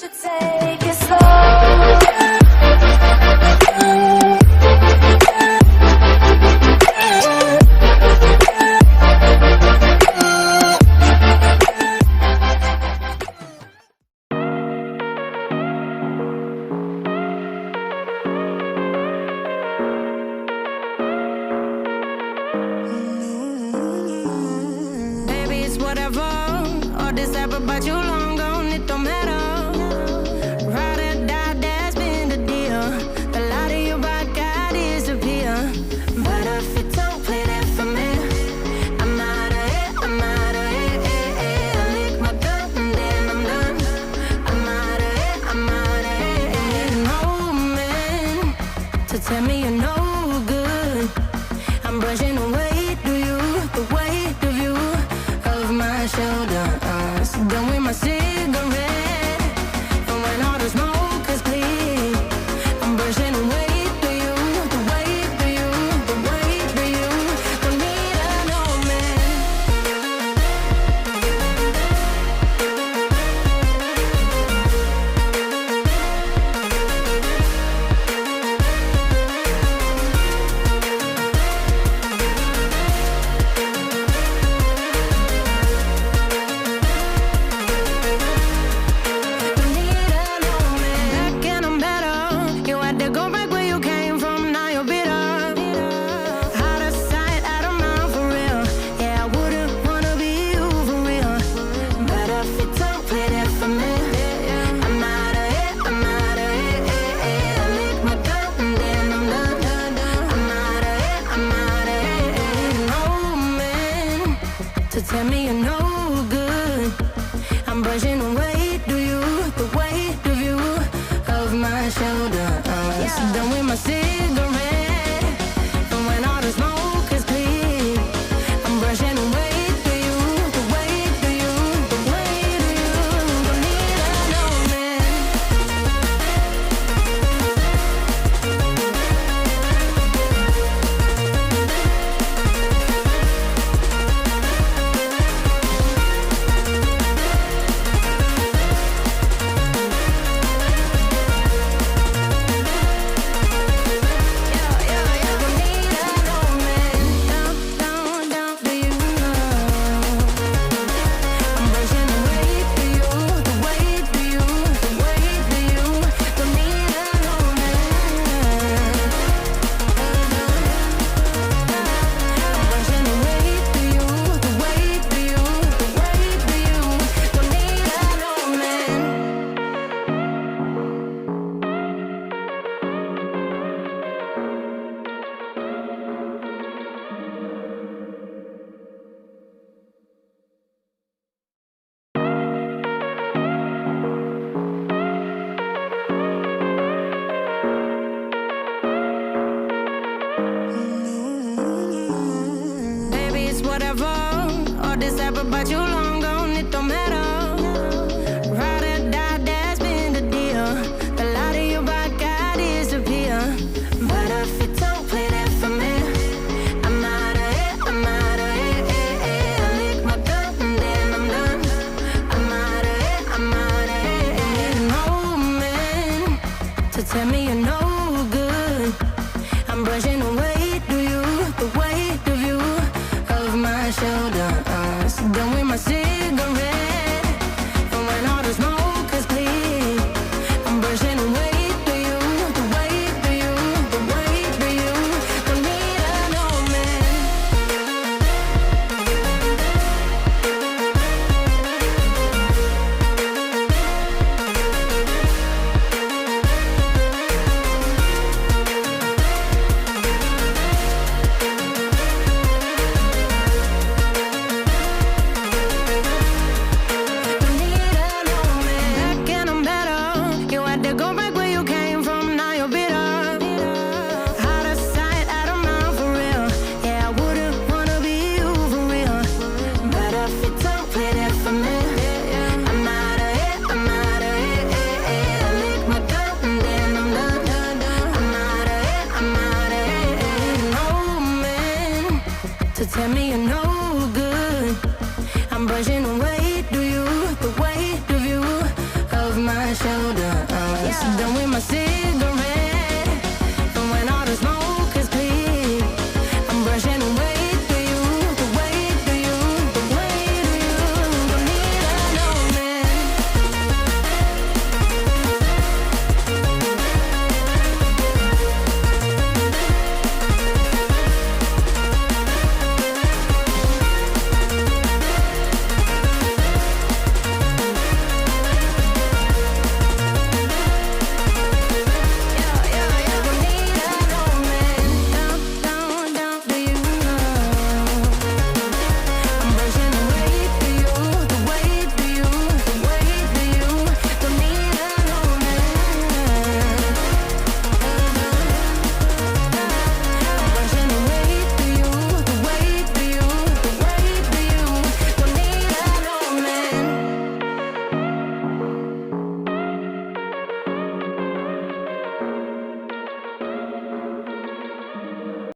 should take it slow. Whatever, all this ever but you long gone, it don't matter. Ride or die, that's been the deal. The light of your back, I disappear. But if you don't play that for me, I'm out of it, I'm out of it. I lick my gun and then I'm done. I'm out of it, I'm out of it. Ain't no man to tell me you're no good. I'm brushing away, do you, the weight of you my shoulder, done with my cigarette. And when all the smoke is clear, I'm brushing away to you, the weight to you, the weight to you. Don't need a no man. Tell me you're no good. I'm brushing away, do you, the weight of you, of my shoulder. Done with my cigarette. And when all the smoke is clear, I'm brushing away to you, the weight of you, the weight of you. Don't need a no man. Whatever, all this ever but you long gone, it don't matter. Ride or die, that's been the deal. The light of your back, I disappear. But if you don't play that for me, I'm out of it, I'm out of it. I lick my gun and then I'm done. I'm out of it, I'm out of it. Ain't no man to tell me you're no good. I'm brushing away, do you, the weight of you, my shoulder, done with my cigarette. And when all the smoke is clear, I'm brushing away to you, the weight to you, the weight to you. Don't need a no man. my city.